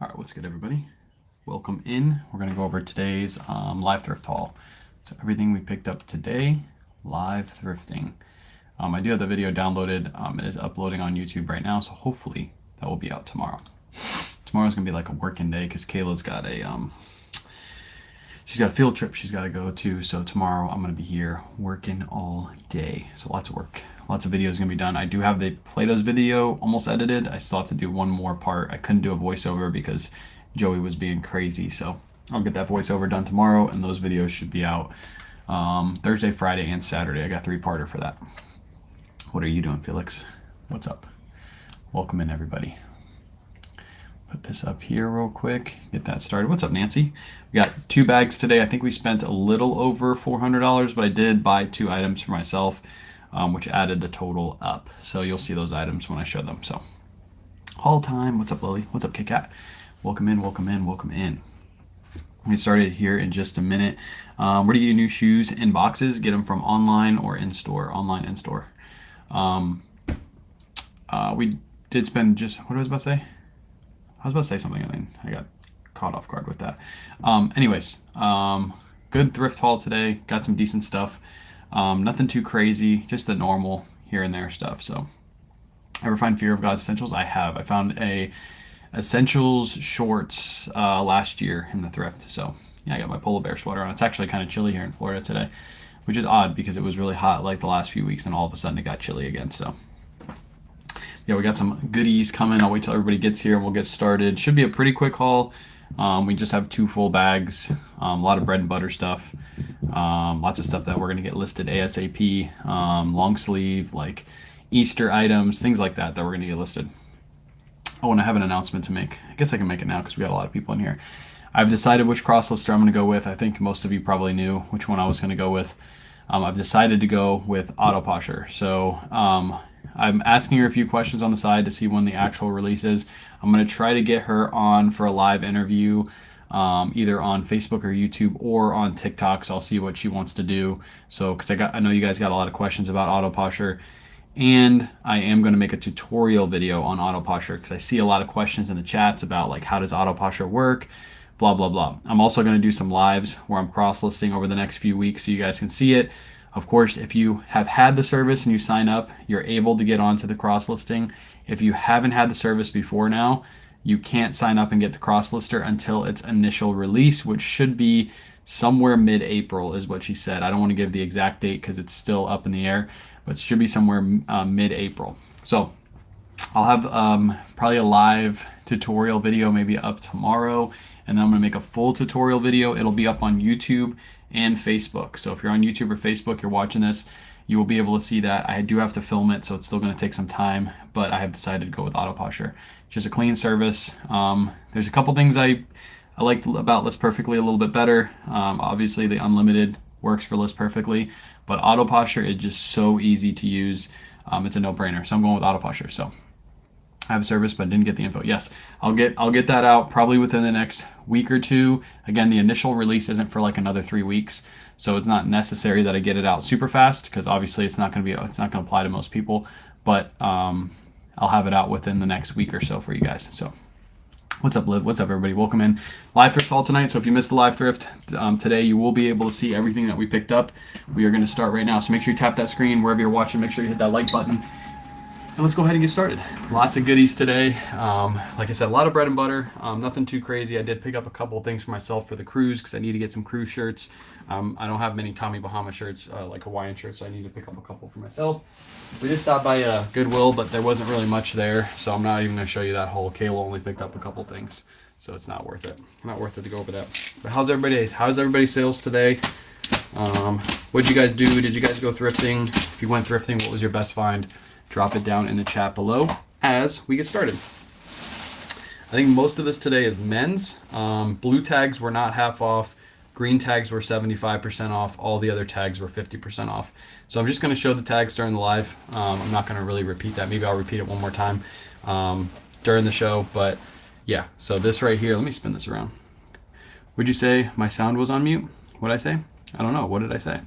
All right, what's good, everybody? Welcome in. We're going to go over today's live thrift haul. So everything we picked up today, live thrifting. I do have the video downloaded. It is uploading on YouTube right now, so hopefully that will be out tomorrow. Tomorrow's going to be like a working day because Kayla's got she's got a field trip she's got to go to. So tomorrow I'm going to be here working all day. So lots of work. Lots of videos going to be done. I do have the Plato's video almost edited. I still have to do one more part. I couldn't do a voiceover because Joey was being crazy. So I'll get that voiceover done tomorrow, and those videos should be out Thursday, Friday, and Saturday. I got 3-parter for that. What are you doing, Felix? What's up? Welcome in, everybody. Put this up here real quick. Get that started. What's up, Nancy? We got 2 bags today. I think we spent a little over $400, but I did buy 2 items for myself, which added the total up. So you'll see those items when I show them. So haul time. What's up, Lily? What's up, Kit Kat? Welcome in, welcome in, welcome in. We'll get started here in just a minute. Where do you get new shoes in boxes? Get them from online or in-store. Online, in-store. We did spend just, what was I about to say? I was about to say something and then I got caught off guard with that. Good thrift haul today. Got some decent stuff. Nothing too crazy, just the normal here and there stuff. So, ever find Fear of God's Essentials? I have. I found a Essentials shorts last year in the thrift. So, yeah, I got my polar bear sweater on. It's actually kind of chilly here in Florida today, which is odd because it was really hot like the last few weeks and all of a sudden it got chilly again. So, yeah, we got some goodies coming. I'll wait till everybody gets here and we'll get started. Should be a pretty quick haul. We just have 2 full bags, a lot of bread and butter stuff, lots of stuff that we're going to get listed ASAP, long sleeve, like Easter items, things like that we're going to get listed. Oh, and I have an announcement to make. I guess I can make it now because we got a lot of people in here. I've decided which cross lister I'm going to go with. I think most of you probably knew which one I was going to go with. I've decided to go with Autoposher. So I'm asking her a few questions on the side to see when the actual release is. I'm going to try to get her on for a live interview, either on Facebook or YouTube or on TikTok. So I'll see what she wants to do. So, because I know you guys got a lot of questions about Autoposher, and I am going to make a tutorial video on Autoposher because I see a lot of questions in the chats about like how does Autoposher work, blah blah blah. I'm also going to do some lives where I'm cross listing over the next few weeks so you guys can see it. Of course, if you have had the service and you sign up, you're able to get onto the cross listing. If you haven't had the service before now, you can't sign up and get the cross lister until its initial release, which should be somewhere mid-April is what she said. I don't want to give the exact date because it's still up in the air, but it should be somewhere mid-April. So I'll have probably a live tutorial video maybe up tomorrow, and then I'm going to make a full tutorial video. It'll be up on YouTube and Facebook. So if you're on YouTube or Facebook, you're watching this, you will be able to see that. I do have to film it, so it's still going to take some time, but I have decided to go with Autoposher. It's just a clean service. There's a couple things I like about List Perfectly a little bit better. Obviously, the unlimited works for List Perfectly, but Autoposher is just so easy to use. It's a no-brainer, so I'm going with Autoposher. So I have a service, but didn't get the info. Yes, I'll get that out probably within the next week or 2. Again, the initial release isn't for like another 3 weeks, so it's not necessary that I get it out super fast because obviously it's not going to apply to most people. But I'll have it out within the next week or so for you guys. So what's up, Liv? What's up, everybody? Welcome in. Live thrift haul tonight. So if you missed the live thrift today, you will be able to see everything that we picked up. We are going to start right now. So make sure you tap that screen wherever you're watching. Make sure you hit that like button. And let's go ahead and get started. Lots of goodies today. Like I said, a lot of bread and butter. Nothing too crazy. I did pick up a couple of things for myself for the cruise because I need to get some cruise shirts. I don't have many Tommy Bahama shirts, like Hawaiian shirts, so I need to pick up a couple for myself. We did stop by Goodwill, but there wasn't really much there, so I'm not even going to show you that whole. Kayla only picked up a couple things, so it's not worth it. Not worth it to go over that. But how's everybody's sales today? What'd you guys do? Did you guys go thrifting? If you went thrifting, what was your best find? Drop it down in the chat below as we get started. I think most of this today is men's. Blue tags were not half off. Green tags were 75% off. All the other tags were 50% off. So I'm just going to show the tags during the live. I'm not going to really repeat that. Maybe I'll repeat it one more time during the show. But yeah, so this right here, let me spin this around. Would you say my sound was on mute? What'd I say? I don't know. What did I say?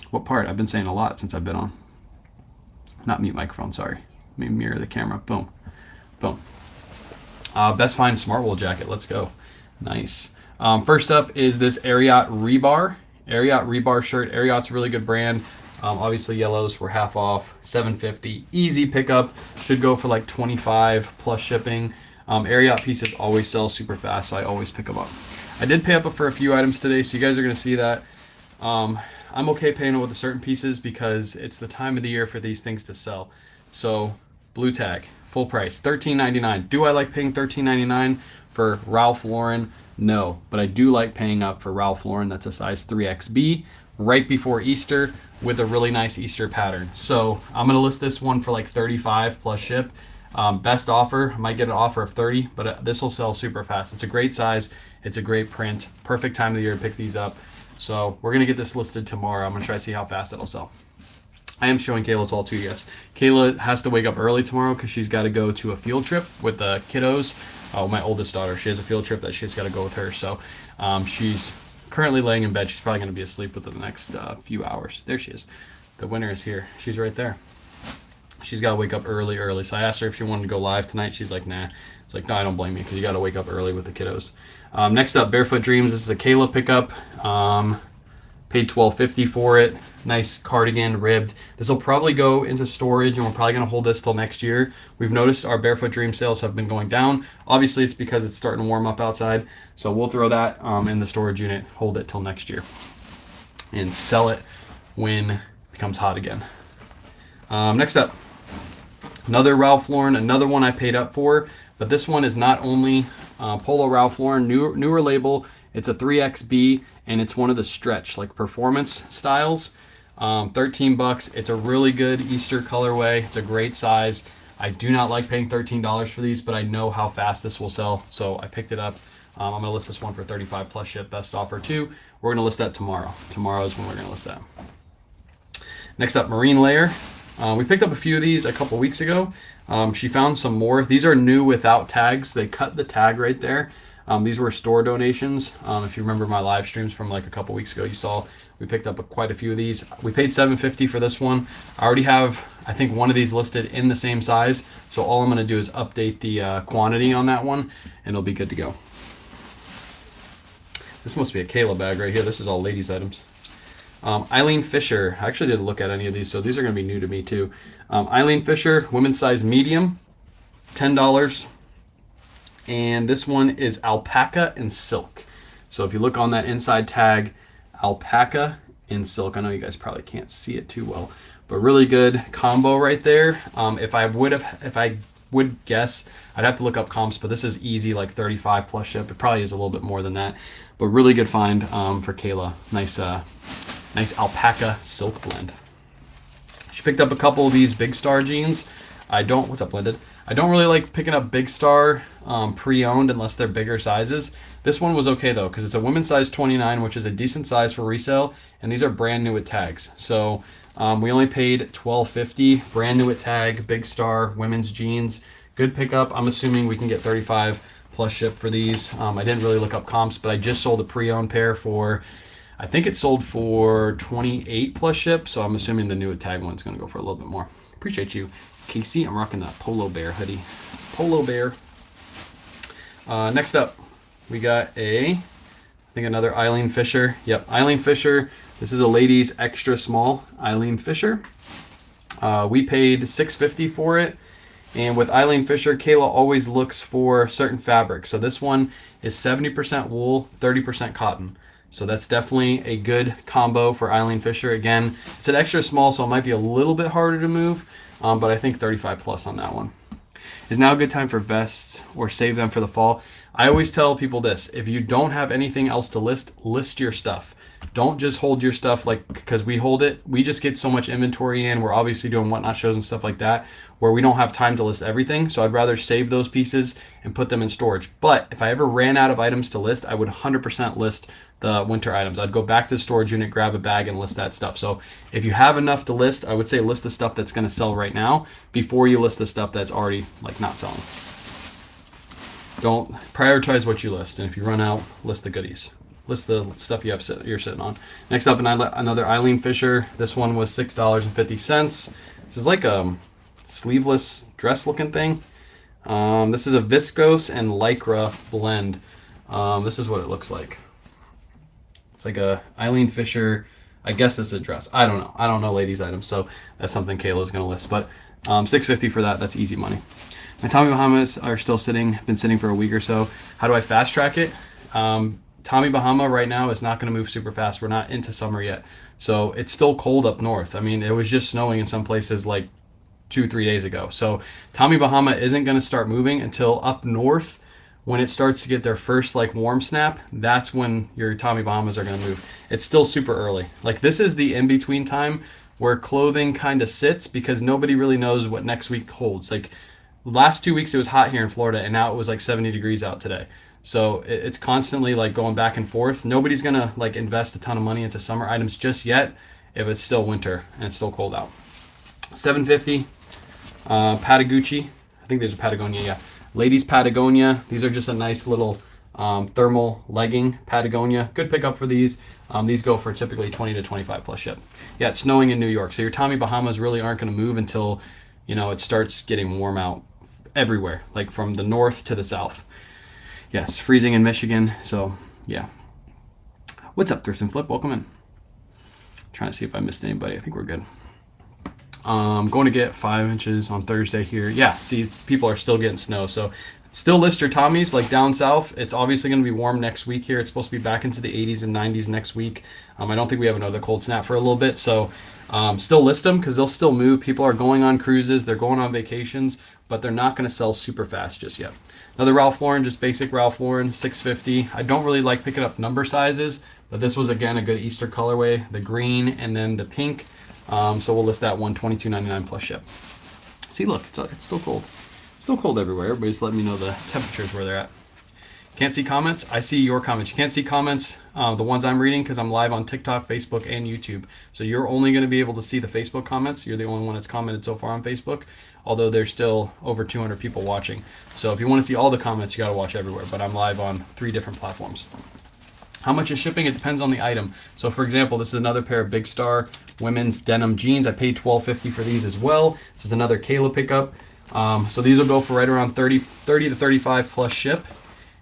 What part? I've been saying a lot since I've been on. Not mute microphone, sorry. Let me mirror the camera. Boom. Boom. Best Find Smart Wool jacket. Let's go. Nice. First up is this Ariat Rebar. Ariat Rebar shirt. Ariat's a really good brand. Obviously yellows were half off, $7.50. Easy pickup. Should go for like 25 plus shipping. Ariat pieces always sell super fast, so I always pick them up. I did pay up for a few items today, so you guys are going to see that. I'm okay paying with the certain pieces because it's the time of the year for these things to sell. So blue tag, full price, $13.99. Do I like paying $13.99 for Ralph Lauren? No, but I do like paying up for Ralph Lauren. That's a size 3XB right before Easter with a really nice Easter pattern. So I'm going to list this one for like 35 plus ship. Best offer, might get an offer of 30, but this will sell super fast. It's a great size. It's a great print. Perfect time of the year to pick these up. So we're going to get this listed tomorrow. I'm going to try to see how fast it'll sell. I am showing Kayla's all too, yes. Kayla has to wake up early tomorrow because she's got to go to a field trip with the kiddos. My oldest daughter, she has a field trip that she's got to go with her. So she's currently laying in bed. She's probably going to be asleep within the next few hours. There she is. The winner is here. She's right there. She's got to wake up early. So I asked her if she wanted to go live tonight. She's like, nah. It's like, no, I don't blame you because you got to wake up early with the kiddos. Next up, Barefoot Dreams. This is a Kayla pickup. Paid $12.50 for it. Nice cardigan, ribbed. This will probably go into storage, and we're probably going to hold this till next year. We've noticed our Barefoot Dream sales have been going down. Obviously, it's because it's starting to warm up outside. So we'll throw that in the storage unit, hold it till next year, and sell it when it becomes hot again. Next up, another Ralph Lauren, another one I paid up for, but this one is not only Polo Ralph Lauren, newer label. It's a 3XB, and it's one of the stretch, like performance styles. $13. It's a really good Easter colorway. It's a great size. I do not like paying $13 for these, but I know how fast this will sell, so I picked it up. I'm going to list this one for 35 plus ship, best offer too. We're going to list that tomorrow. Tomorrow is when we're going to list that. Next up, Marine Layer. We picked up a few of these a couple weeks ago. She found some more. These are new without tags. They cut the tag right there. These were store donations. If you remember my live streams from like a couple weeks ago, you saw we picked up quite a few of these. We paid $7.50 for this one. I already have, I think, one of these listed in the same size. So all I'm going to do is update the quantity on that one, and it'll be good to go. This must be a Kayla bag right here. This is all ladies' items. Eileen Fisher. I actually didn't look at any of these, so these are going to be new to me too. Eileen Fisher, women's size medium, $10. And this one is alpaca and silk. So if you look on that inside tag, alpaca and silk. I know you guys probably can't see it too well, but really good combo right there. If I would guess, I'd have to look up comps, but this is easy, like 35 plus ship. It probably is a little bit more than that, but really good find for Kayla. Nice alpaca silk blend. She picked up a couple of these Big Star jeans. What's up, Blended? I don't really like picking up Big Star pre-owned unless they're bigger sizes. This one was okay though, because it's a women's size 29, which is a decent size for resale, and these are brand new with tags. So we only paid $12.50, brand new with tag, Big Star, women's jeans. Good pickup. I'm assuming we can get 35 plus ship for these. I didn't really look up comps, but I just sold a pre-owned pair for, I think it sold for 28 plus ship, so I'm assuming the new with tag one's going to go for a little bit more. Appreciate you, Casey. I'm rocking that Polo Bear hoodie. Polo Bear. Next up, we got another Eileen Fisher. Yep, Eileen Fisher. This is a ladies extra small Eileen Fisher. We paid $6.50 for it. And with Eileen Fisher, Kayla always looks for certain fabrics. So this one is 70% wool, 30% cotton. So that's definitely a good combo for Eileen Fisher. Again, it's an extra small, so it might be a little bit harder to move, but I think 35 plus on that one. Is now a good time for vests or save them for the fall? I always tell people this: if you don't have anything else to list your stuff. Don't just hold your stuff, like, because we hold it. We just get so much inventory in. We're obviously doing whatnot shows and stuff like that where we don't have time to list everything. So I'd rather save those pieces and put them in storage. But if I ever ran out of items to list, I would 100% list the winter items. I'd go back to the storage unit, grab a bag, and list that stuff. So if you have enough to list, I would say list the stuff that's going to sell right now before you list the stuff that's already like not selling. Don't prioritize what you list. And if you run out, list the goodies. List the stuff you're sitting on. Next up, another Eileen Fisher. This one was $6.50. This is like a sleeveless dress looking thing. This is a viscose and lycra blend. This is what it looks like. It's like a Eileen Fisher. I guess this is a dress. I don't know. I don't know ladies' items, so that's something Kayla's gonna list. But $6.50 for that. That's easy money. My Tommy Bahamas are still sitting. Been sitting for a week or so. How do I fast track it? Tommy Bahama right now is not going to move super fast. We're not into summer yet, so it's still cold up north. I mean, it was just snowing in some places like 2-3 days ago. So Tommy Bahama isn't going to start moving until up north. When it starts to get their first like warm snap, that's when your Tommy Bahamas are going to move. It's still super early. Like this is the in-between time where clothing kind of sits because nobody really knows what next week holds. Like last 2 weeks it was hot here in Florida and now it was like 70 degrees out today. So it's constantly like going back and forth. Nobody's going to like invest a ton of money into summer items just yet if it's still winter and it's still cold out. $7.50. Patagucci. I think there's a Patagonia, yeah. Ladies Patagonia. These are just a nice little thermal legging Patagonia. Good pickup for these. These go for typically 20 to 25 plus ship. Yeah, it's snowing in New York, so your Tommy Bahamas really aren't going to move until it starts getting warm out everywhere, like from the north to the south. Yes, freezing in Michigan. So yeah. What's up, Thrift and Flip? Welcome in. Trying to see if I missed anybody. I think we're good. Going to get 5 inches on Thursday here. Yeah, see, people are still getting snow. So still list your Tommies like down south. It's obviously going to be warm next week here. It's supposed to be back into the 80s and 90s next week. I don't think we have another cold snap for a little bit. So still list them because they'll still move. People are going on cruises. They're going on vacations, but they're not going to sell super fast just yet. Another Ralph Lauren, just basic Ralph Lauren, $6.50. I don't really like picking up number sizes, but this was, again, a good Easter colorway. The green and then the pink. So we'll list that one, $22.99 plus ship. See, look, it's still cold. Still cold everywhere. Everybody's letting me know the temperatures where they're at. Can't see comments? I see your comments. You can't see comments, the ones I'm reading, because I'm live on TikTok, Facebook, and YouTube. So you're only going to be able to see the Facebook comments. You're the only one that's commented so far on Facebook, although there's still over 200 people watching. So if you want to see all the comments, you got to watch everywhere. But I'm live on 3 different platforms. How much is shipping? It depends on the item. So for example, this is another pair of Big Star women's denim jeans. I paid $12.50 for these as well. This is another Kayla pickup. So these will go for right around 30 to 35 plus ship.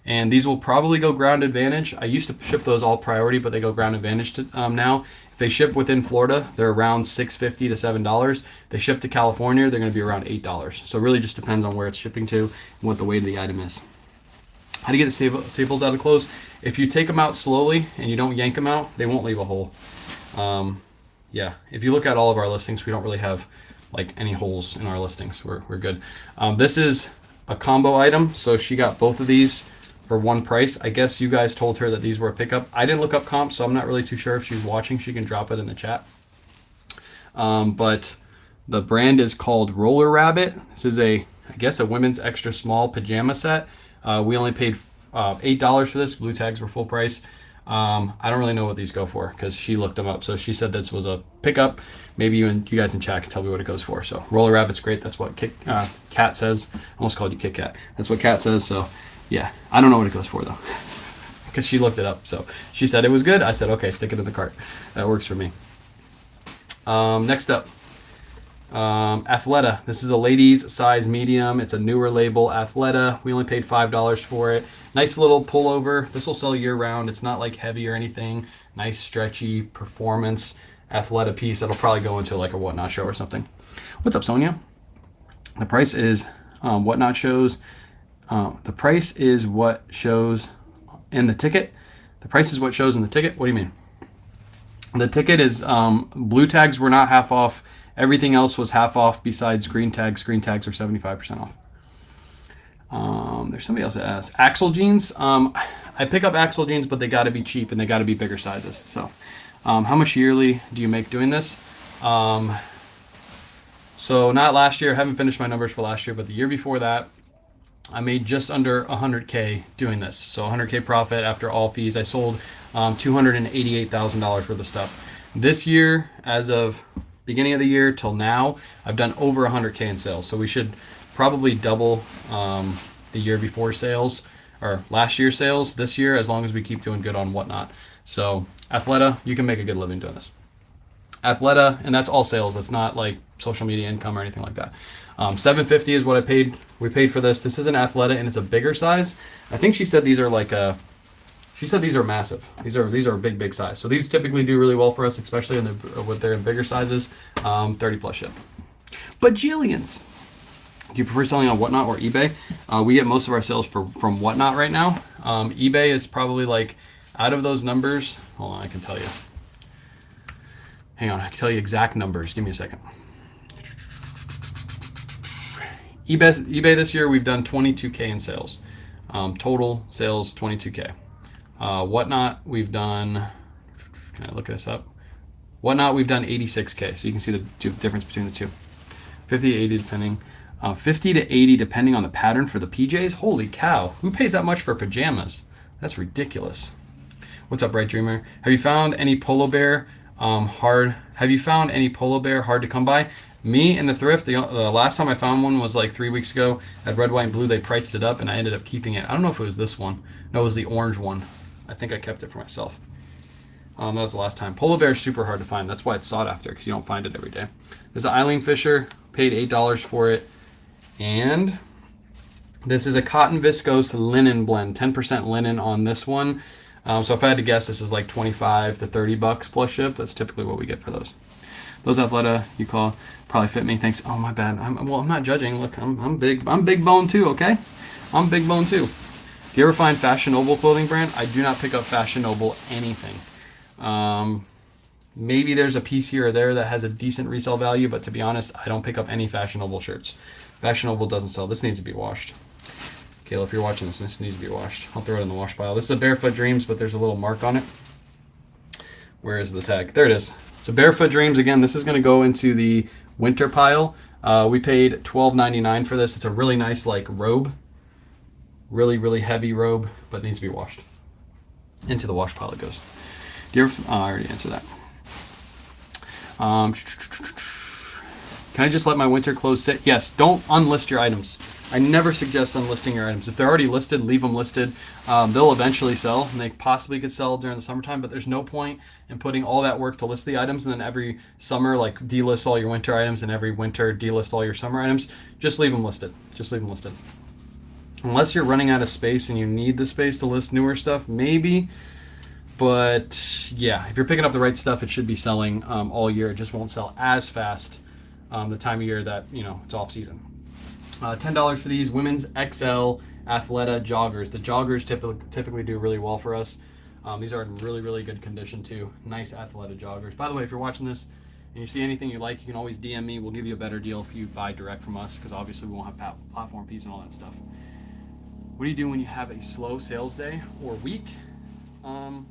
And these will probably go ground advantage. I used to ship those all priority, but they go ground advantage now. If they ship within Florida, they're around $6.50 to $7. They ship to California, they're going to be around $8. So it really just depends on where it's shipping to and what the weight of the item is. How to get the staples out of clothes? If you take them out slowly and you don't yank them out, they won't leave a hole. Yeah, if you look at all of our listings, we don't really have like any holes in our listings. We're good. This is a combo item, so she got both of these for one price. I guess you guys told her that these were a pickup. I didn't look up comps, so I'm not really too sure if she's watching. She can drop it in the chat. But the brand is called Roller Rabbit. This is I guess a women's extra small pajama set. We only paid $8 for this. Blue tags were full price. I don't really know what these go for because she looked them up. So she said this was a pickup. Maybe you guys in chat can tell me what it goes for. So Roller Rabbit's great. That's what Kat says. I almost called you Kit Kat. That's what Kat says. So yeah, I don't know what it goes for though because she looked it up. So she said it was good. I said, okay, stick it in the cart. That works for me. Next up. Athleta. This is a ladies size medium. It's a newer label, Athleta. We only paid $5 for it. Nice little pullover. This will sell year round. It's not like heavy or anything. Nice stretchy performance Athleta piece that'll probably go into like a Whatnot show or something. What's up, Sonia? The price is Whatnot shows. The price is what shows in the ticket. The price is what shows in the ticket. What do you mean? The ticket is blue tags were not half off. Everything else was half off besides green tags. Green tags are 75% off. There's somebody else that asked. Axle jeans. I pick up Axle jeans, but they got to be cheap and they got to be bigger sizes. So how much yearly do you make doing this? So not last year. I haven't finished my numbers for last year, but the year before that, I made just under 100K doing this. So 100K profit after all fees. I sold $288,000 worth of stuff. This year, as of beginning of the year till now, I've done over 100K in sales. So we should probably double the year before sales or last year's sales this year, as long as we keep doing good on Whatnot. So Athleta, you can make a good living doing this. Athleta, and that's all sales. That's not like social media income or anything like that. $750 is what I paid. We paid for this. This is an Athleta, and it's a bigger size. I think she said these are like a. She said these are massive. These are big size. So these typically do really well for us, especially when they're in bigger sizes. 30 plus ship. Bajillions. Do you prefer selling on Whatnot or eBay? We get most of our sales from Whatnot right now. eBay is probably like out of those numbers. Hold on, I can tell you. Hang on, I can tell you exact numbers. Give me a second. eBay this year, we've done 22K in sales. Total sales, 22K. Whatnot, we've done, can I look this up? Whatnot, we've done 86K. So you can see the difference between the two. 50 to 80 depending. 50 to 80 depending on the pattern for the PJs. Holy cow. Who pays that much for pajamas? That's ridiculous. What's up, Bright Dreamer? Have you found any Polo Bear hard to come by? Me and the Thrift, the last time I found one was like 3 weeks ago at Red, White, and Blue. They priced it up and I ended up keeping it. I don't know if it was this one. No, it was the orange one. I think I kept it for myself. That was the last time. Polo Bear is super hard to find. That's why it's sought after, because you don't find it every day. This is an Eileen Fisher. Paid $8 for it. And this is a cotton viscose linen blend. 10% linen on this one. So if I had to guess, this is like 25 to 30 bucks plus ship. That's typically what we get for those. Those Athleta you call probably fit me. Thanks. Oh, my bad. I'm not judging. Look, I'm big. I'm big bone too. Okay, I'm big bone too. Do you ever find Fashion Noble clothing brand? I do not pick up Fashion Noble anything. Maybe there's a piece here or there that has a decent resale value, but to be honest, I don't pick up any Fashion Noble shirts. Fashion Noble doesn't sell. This needs to be washed. Kayla, if you're watching this needs to be washed. I'll throw it in the wash pile. This is a Barefoot Dreams, but there's a little mark on it. Where is the tag? There it is. So Barefoot Dreams, again, this is going to go into the winter pile. We paid $12.99 for this. It's a really nice like robe. Really, really heavy robe, but it needs to be washed. Into the wash pile it goes. Do you ever, I already answered that. Can I just let my winter clothes sit? Yes, don't unlist your items. I never suggest unlisting your items. If they're already listed, leave them listed. They'll eventually sell, and they possibly could sell during the summertime, but there's no point in putting all that work to list the items and then every summer like delist all your winter items and every winter delist all your summer items. Just leave them listed. Just leave them listed. Unless you're running out of space and you need the space to list newer stuff, maybe. But yeah, if you're picking up the right stuff, it should be selling all year. It just won't sell as fast the time of year that, it's off season. $10 for these women's XL Athleta joggers. The joggers typically do really well for us. These are in really, really good condition too. Nice Athleta joggers. By the way, if you're watching this and you see anything you like, you can always DM me. We'll give you a better deal if you buy direct from us, because obviously we won't have platform fees and all that stuff. What do you do when you have a slow sales day or week? What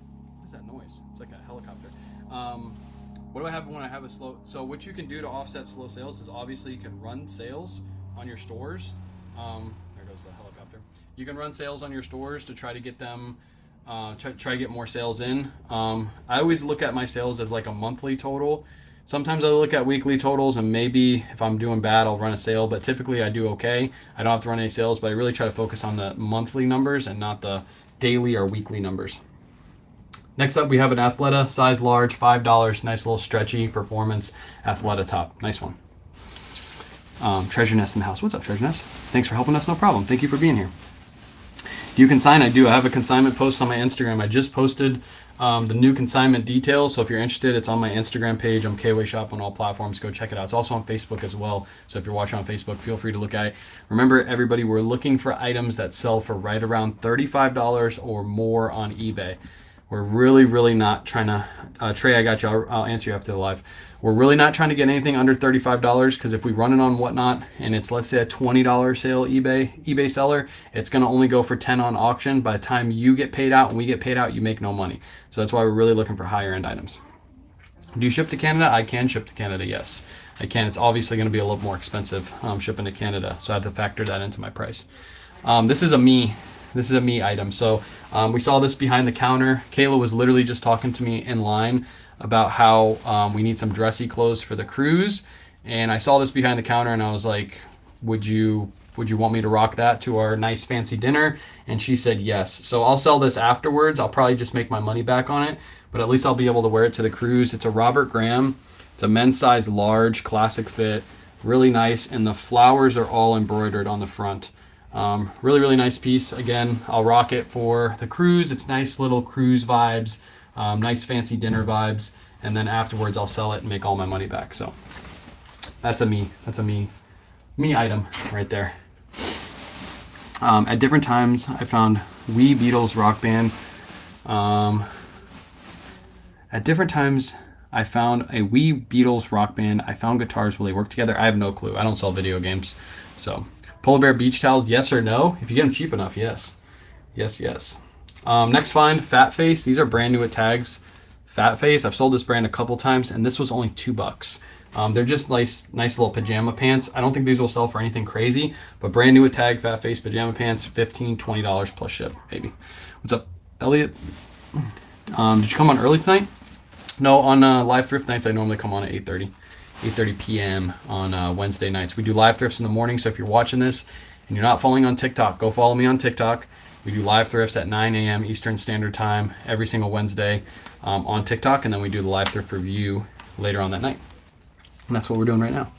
is that noise? It's like a helicopter. What do I have when I have a slow? So what you can do to offset slow sales is obviously you can run sales on your stores. There goes the helicopter. You can run sales on your stores to try to get them, try to get more sales in. I always look at my sales as like a monthly total. Sometimes I look at weekly totals, and maybe if I'm doing bad, I'll run a sale, but typically I do okay. I don't have to run any sales, but I really try to focus on the monthly numbers and not the daily or weekly numbers. Next up, we have an Athleta, size large, $5. Nice little stretchy performance Athleta top. Nice one. Treasure Nest in the house. What's up, Treasure Nest? Thanks for helping us. No problem. Thank you for being here. Do you consign? I do. I have a consignment post on my Instagram. I just posted the new consignment details. So if you're interested, it's on my Instagram page. I'm KOA Shop on all platforms. Go check it out. It's also on Facebook as well. So if you're watching on Facebook, feel free to look at it. Remember, everybody, we're looking for items that sell for right around $35 or more on eBay. We're really, really not trying to, Trey, I got you. I'll answer you after the live. We're really not trying to get anything under $35, because if we run it on Whatnot and it's, let's say, a $20 sale eBay seller, it's going to only go for $10 on auction. By the time you get paid out and we get paid out, you make no money. So that's why we're really looking for higher end items. Do you ship to Canada? I can ship to Canada, yes. I can. It's obviously going to be a little more expensive shipping to Canada, so I have to factor that into my price. This is a me item. So we saw this behind the counter. Kayla was literally just talking to me in line about how we need some dressy clothes for the cruise. And I saw this behind the counter and I was like, would you want me to rock that to our nice fancy dinner? And she said yes. So I'll sell this afterwards. I'll probably just make my money back on it, but at least I'll be able to wear it to the cruise. It's a Robert Graham It's a men's size large, classic fit, really nice, and the flowers are all embroidered on the front. Really, really nice piece. Again, I'll rock it for the cruise. It's nice little cruise vibes, nice fancy dinner vibes, and then afterwards I'll sell it and make all my money back. So that's a me item right there. At different times, I found Wee Beatles Rock Band. At different times, I found a Wee Beatles Rock Band. I found guitars. Will they work together? I have no clue. I don't sell video games. So, Polar Bear beach towels, yes or no? If you get them cheap enough, yes. Yes, yes. Next find, Fat Face. These are brand new at Tags. Fat Face, I've sold this brand a couple times, and this was only $2. They're just nice little pajama pants. I don't think these will sell for anything crazy, but brand new at Tag, Fat Face pajama pants, $15, $20 plus ship, maybe. What's up, Elliot? Did you come on early tonight? No, on live thrift nights, I normally come on at 8:30 p.m. on Wednesday nights. We do live thrifts in the morning, so if you're watching this and you're not following on TikTok, go follow me on TikTok. We do live thrifts at 9 a.m. Eastern Standard Time every single Wednesday on TikTok, and then we do the live thrift review later on that night. And that's what we're doing right now.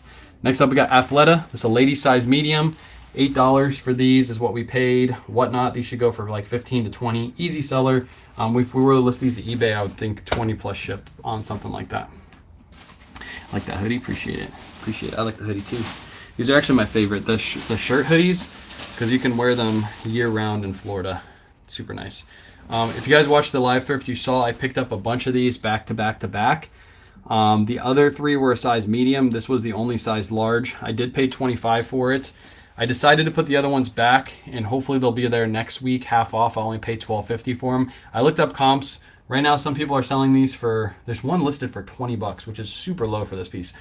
Next up, we got Athleta. This is a lady size medium. $8 for these is what we paid. Whatnot, these should go for like 15 to 20. Easy seller. If we were to list these to eBay, I would think 20 plus ship on something like that. I like that hoodie. Appreciate it. I like the hoodie too. These are actually my favorite. The shirt hoodies, because you can wear them year round in Florida. Super nice. If you guys watched the live thrift, you saw I picked up a bunch of these back to back to back. The other three were a size medium. This was the only size large. I did pay $25 for it. I decided to put the other ones back, and hopefully they'll be there next week, half off. I'll only pay $12.50 for them. I looked up comps. Right now, some people are selling these for, there's one listed for $20, which is super low for this piece.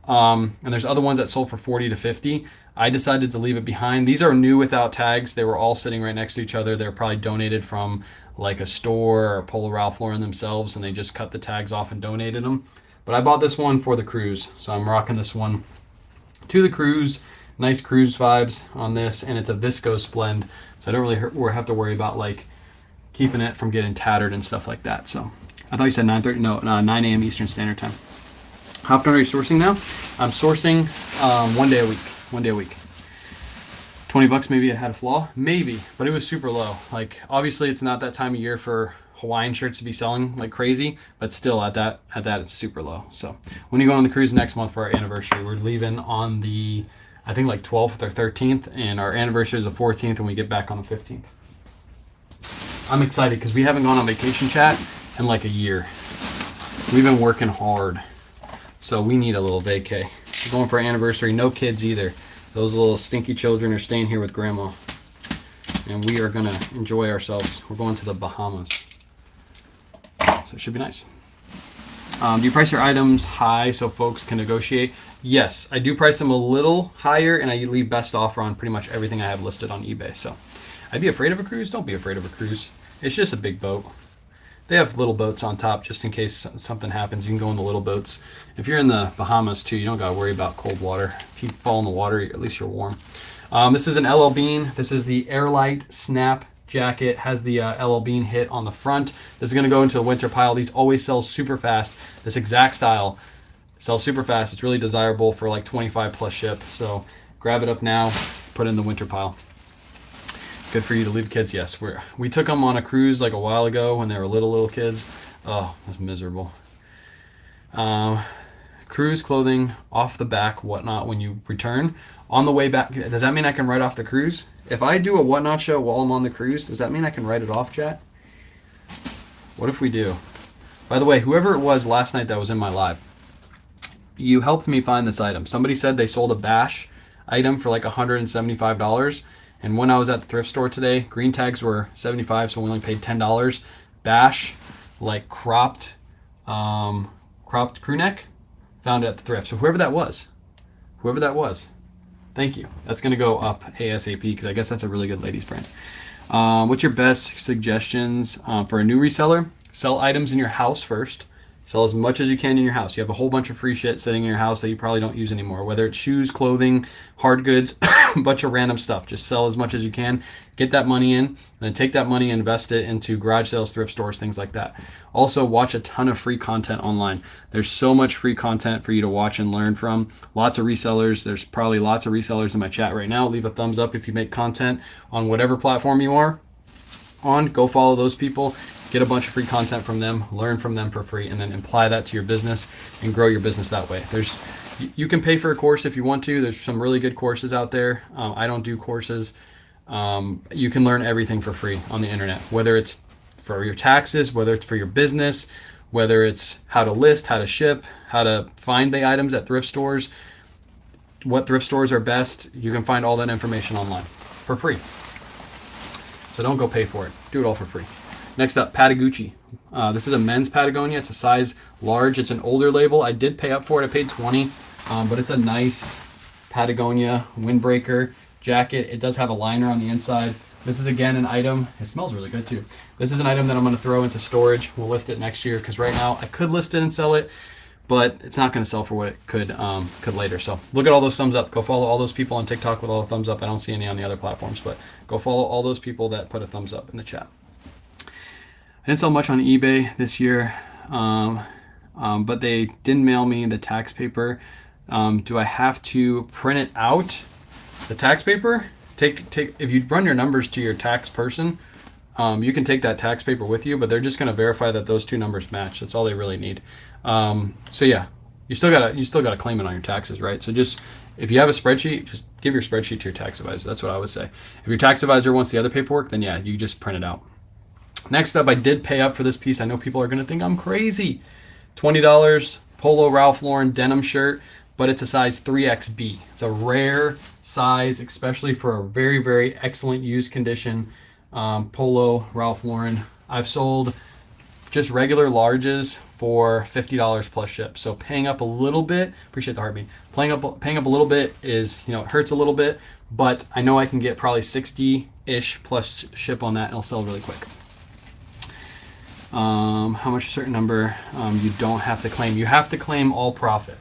And there's other ones that sold for $40 to $50. I decided to leave it behind. These are new without tags. They were all sitting right next to each other. They're probably donated from like a store or Polo Ralph Lauren themselves, and they just cut the tags off and donated them. But I bought this one for the cruise, so I'm rocking this one to the cruise. Nice cruise vibes on this, and it's a viscose blend, so I don't really have to worry about like keeping it from getting tattered and stuff like that. So I thought you said 9:30. No, 9 a.m. Eastern Standard Time. How often are you sourcing now? I'm sourcing 1 day a week. 1 day a week. $20 maybe it had a flaw, maybe, but it was super low. Like obviously it's not that time of year for Hawaiian shirts to be selling like crazy, but still at that it's super low. So when you go on the cruise next month for our anniversary, we're leaving on the I think like 12th or 13th, and our anniversary is the 14th, and we get back on the 15th. I'm excited because we haven't gone on vacation chat in like a year. We've been working hard, so we need a little vacay. We're going for our anniversary, no kids either. Those little stinky children are staying here with grandma, and we are gonna enjoy ourselves. We're going to the Bahamas, so it should be nice. Do you price your items high so folks can negotiate? Yes, I do price them a little higher, and I leave best offer on pretty much everything I have listed on eBay. So I'd be afraid of a cruise? Don't be afraid of a cruise. It's just a big boat. They have little boats on top just in case something happens. You can go in the little boats. If you're in the Bahamas too, you don't got to worry about cold water. If you fall in the water, at least you're warm. This is an LL Bean. This is the Airlight Snap jacket. Has the LL Bean hit on the front. This is going to go into the winter pile. These always sell super fast. This exact style sells super fast. It's really desirable for like 25 plus ship. So grab it up now, put it in the winter pile. Good for you to leave kids. Yes, we took them on a cruise like a while ago when they were little kids. Oh, it was miserable. Cruise clothing off the back, whatnot, when you return. On the way back, does that mean I can write off the cruise? If I do a whatnot show while I'm on the cruise, does that mean I can write it off, chat? What if we do? By the way, whoever it was last night that was in my live, you helped me find this item. Somebody said they sold a Bash item for like $175. And when I was at the thrift store today, green tags were $75, so we only paid $10. Bash, like cropped crew neck, found it at the thrift. So whoever that was, thank you. That's going to go up ASAP because I guess that's a really good ladies brand. What's your best suggestions for a new reseller? Sell items in your house first. Sell as much as you can in your house. You have a whole bunch of free shit sitting in your house that you probably don't use anymore, whether it's shoes, clothing, hard goods, a bunch of random stuff. Just sell as much as you can, get that money in, and then take that money and invest it into garage sales, thrift stores, things like that. Also, watch a ton of free content online. There's so much free content for you to watch and learn from. Lots of resellers. There's probably lots of resellers in my chat right now. Leave a thumbs up if you make content on whatever platform you are on. Go follow those people. Get a bunch of free content from them, learn from them for free, and then apply that to your business and grow your business that way. You can pay for a course if you want to. There's some really good courses out there. I don't do courses. You can learn everything for free on the internet, whether it's for your taxes, whether it's for your business, whether it's how to list, how to ship, how to find the items at thrift stores, what thrift stores are best. You can find all that information online for free. So don't go pay for it. Do it all for free. Next up, Patagucci. This is a men's Patagonia. It's a size large. It's an older label. I did pay up for it. I paid $20, but it's a nice Patagonia windbreaker jacket. It does have a liner on the inside. This is, again, an item. It smells really good, too. This is an item that I'm going to throw into storage. We'll list it next year because right now I could list it and sell it, but it's not going to sell for what it could later. So look at all those thumbs up. Go follow all those people on TikTok with all the thumbs up. I don't see any on the other platforms, but go follow all those people that put a thumbs up in the chat. I didn't sell much on eBay this year, but they didn't mail me the tax paper. Do I have to print it out, the tax paper? If you run your numbers to your tax person, you can take that tax paper with you, but they're just going to verify that those two numbers match. That's all they really need. So yeah, you still gotta claim it on your taxes, right? So just if you have a spreadsheet, just give your spreadsheet to your tax advisor. That's what I would say. If your tax advisor wants the other paperwork, then yeah, you just print it out. Next up, I did pay up for this piece. I know people are going to think I'm crazy. $20, Polo Ralph Lauren denim shirt, but it's a size 3XB. It's a rare size, especially for a very, very excellent used condition Polo Ralph Lauren. I've sold just regular larges for $50 plus ship. So paying up a little bit, appreciate the heartbeat. Paying up a little bit is, it hurts a little bit, but I know I can get probably 60-ish plus ship on that and it'll sell really quick. How much a certain number you don't have to claim. You have to claim all profit.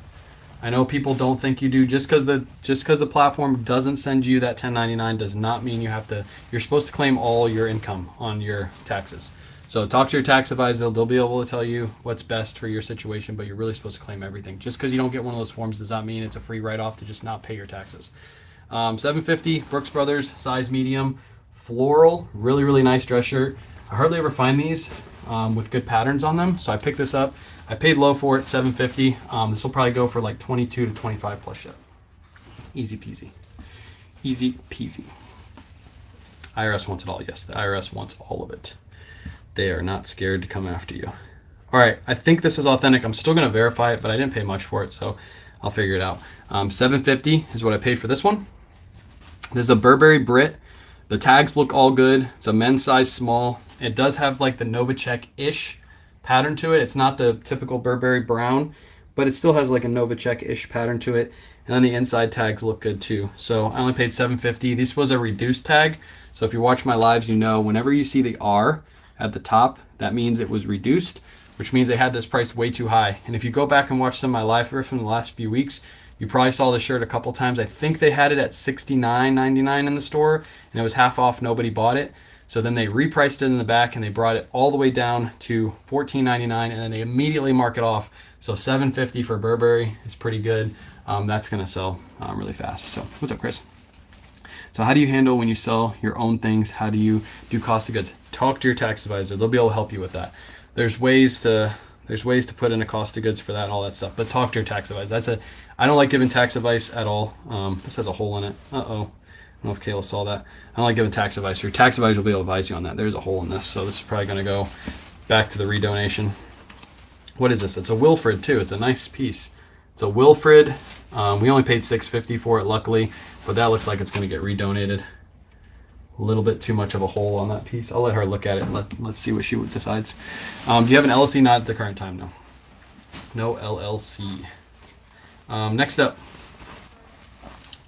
I know people don't think you do. Just because the platform doesn't send you that 1099 does not mean you have to. You're supposed to claim all your income on your taxes. So talk to your tax advisor. They'll be able to tell you what's best for your situation, but you're really supposed to claim everything. Just because you don't get one of those forms does not mean it's a free write-off to just not pay your taxes. $750 Brooks Brothers, size medium, floral, really, really nice dress shirt. I hardly ever find these with good patterns on them, so I picked this up. I paid low for it, $750. This will probably go for like 22 to 25 plus ship. Easy peasy. Easy peasy. IRS wants it all. Yes, the IRS wants all of it. They are not scared to come after you. All right, I think this is authentic. I'm still going to verify it, but I didn't pay much for it, so I'll figure it out. $750 is what I paid for this one. This is a Burberry Brit. The tags look all good. It's a men's size small. It does have like the Novacek-ish pattern to it. It's not the typical Burberry brown, but it still has like a Novacek-ish pattern to it. And then the inside tags look good too. So I only paid $750. This was a reduced tag. So if you watch my lives, you know whenever you see the R at the top, that means it was reduced, which means they had this priced way too high. And if you go back and watch some of my live from the last few weeks, you probably saw the shirt a couple times. I think they had it at $69.99 in the store, and it was half off. Nobody bought it. So then they repriced it in the back, and they brought it all the way down to $14.99, and then they immediately mark it off. So $750 for Burberry is pretty good. That's going to sell really fast. So what's up, Chris? So how do you handle when you sell your own things? How do you do cost of goods? Talk to your tax advisor. They'll be able to help you with that. There's ways to put in a cost of goods for that and all that stuff, but talk to your tax advisor. I don't like giving tax advice at all. This has a hole in it. I don't know if Kayla saw that. I don't like giving tax advice. Your tax advisor will be able to advise you on that. There's a hole in this, so this is probably going to go back to the redonation. What is this? It's a Wilfred too. It's a nice piece. It's a Wilfred. We only paid $650 for it, luckily, but that looks like it's going to get redonated. A little bit too much of a hole on that piece. I'll let her look at it. Let's see what she decides. Do you have an LLC? Not at the current time, no. No LLC. Next up,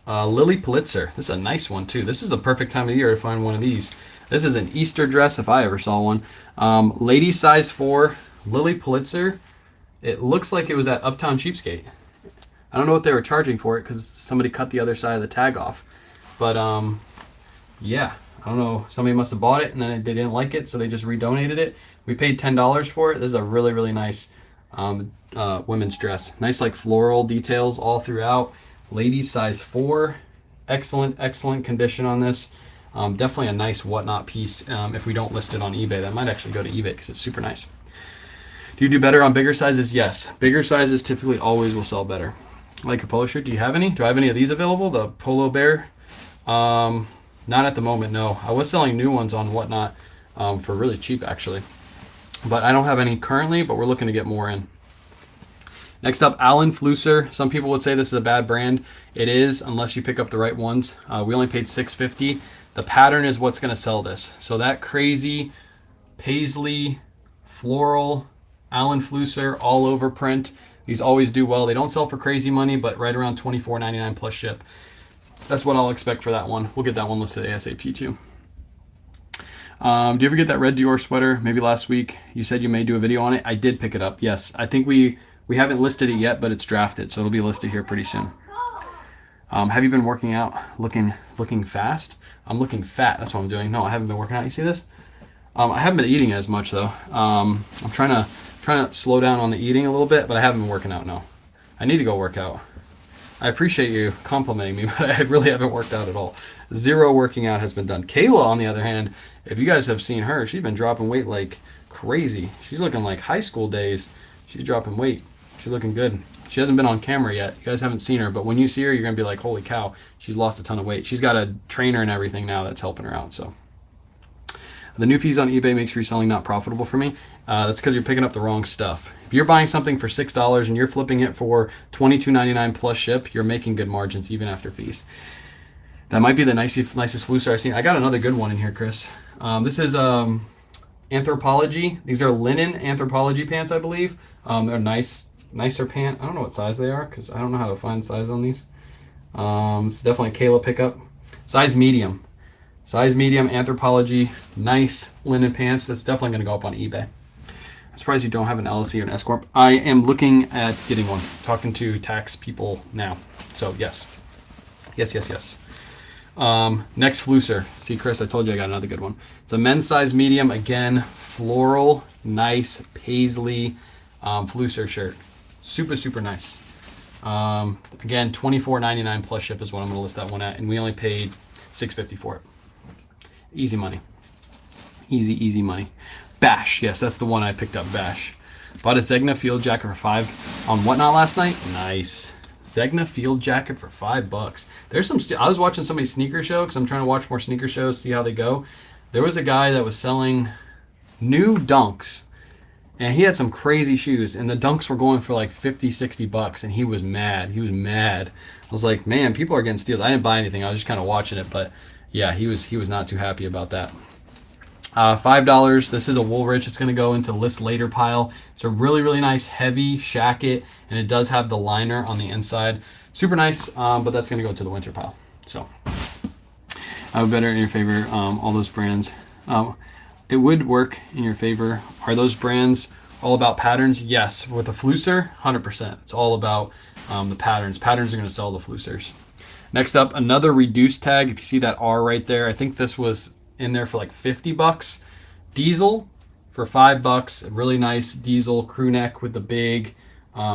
Lily Pulitzer. This is a nice one too. This is the perfect time of year to find one of these. This is an Easter dress if I ever saw one. Lady size 4, Lily Pulitzer. It looks like it was at Uptown Cheapskate. I don't know what they were charging for it because somebody cut the other side of the tag off. But yeah, I don't know. Somebody must have bought it and then they didn't like it, so they just redonated it. We paid $10 for it. This is a really, really nice women's dress. Nice like floral details all throughout. Ladies size 4. Excellent, excellent condition on this. Definitely a nice whatnot piece. If we don't list it on eBay, that might actually go to eBay because it's super nice. Do you do better on bigger sizes? Yes. Bigger sizes typically always will sell better. Like a polo shirt, do you have any? Do I have any of these available? The Polo Bear? Not at the moment, no. I was selling new ones on Whatnot for really cheap, actually. But I don't have any currently, but we're looking to get more in. Next up, Allen Flusser. Some people would say this is a bad brand. It is, unless you pick up the right ones. We only paid $6.50. The pattern is what's going to sell this. So that crazy paisley, floral, Allen Flusser, all over print. These always do well. They don't sell for crazy money, but right around $24.99 plus ship. That's what I'll expect for that one. We'll get that one listed ASAP too. Do you ever get that red Dior sweater? Maybe last week. You said you may do a video on it. I did pick it up. Yes, I think we haven't listed it yet, but it's drafted, so it'll be listed here pretty soon. Have you been working out? Looking fast? I'm looking fat. That's what I'm doing. No, I haven't been working out. You see this? I haven't been eating as much though. I'm trying to slow down on the eating a little bit, but I haven't been working out. No, I need to go work out. I appreciate you complimenting me, but I really haven't worked out at all. Zero working out has been done. Kayla, on the other hand, if you guys have seen her, she's been dropping weight like crazy. She's looking like high school days. She's dropping weight. She's looking good. She hasn't been on camera yet. You guys haven't seen her, but when you see her, you're going to be like, holy cow, she's lost a ton of weight. She's got a trainer and everything now that's helping her out. So the new fees on eBay makes reselling not profitable for me. That's because you're picking up the wrong stuff. If you're buying something for $6 and you're flipping it for $22.99 plus ship, you're making good margins even after fees. That might be the nicest Flusser I've seen. I got another good one in here, Chris. This is Anthropology. These are linen Anthropology pants, I believe. They're nicer pant. I don't know what size they are because I don't know how to find size on these. It's definitely a Kayla pickup. Size medium. Size medium Anthropology. Nice linen pants. That's definitely going to go up on eBay. I'm surprised you don't have an LLC or an S Corp. I am looking at getting one. Talking to tax people now. So yes. Yes. Next Flusser. See, Chris, I told you I got another good one. It's a men's size medium. Again, floral, nice paisley Flusser shirt. Super, super nice. Again, $24.99 plus ship is what I'm going to list that one at. And we only paid $6.50 for it. Easy money. Easy money. Bash. Yes, that's the one I picked up, Bash. Bought a Zegna field jacket for $5 on Whatnot last night. Nice. Zegna field jacket for $5. There's some. I was watching somebody's sneaker show because I'm trying to watch more sneaker shows, see how they go. There was a guy that was selling new Dunks, and he had some crazy shoes, and the Dunks were going for like $50-$60, and he was mad. I was like, man, people are getting steals. I didn't buy anything. I was just kind of watching it, but yeah, he was not too happy about that. $5. This is a Woolrich. It's going to go into list later pile. It's a really, really nice heavy shacket, and it does have the liner on the inside. Super nice, but that's going to go to the winter pile. So I would better in your favor, all those brands. It would work in your favor. Are those brands all about patterns? Yes. With a Flusser, 100%. It's all about the patterns. Patterns are going to sell the Flussers. Next up, another reduced tag. If you see that R right there, I think this was in there for like $50. Diesel for $5. A really nice diesel crew neck with the big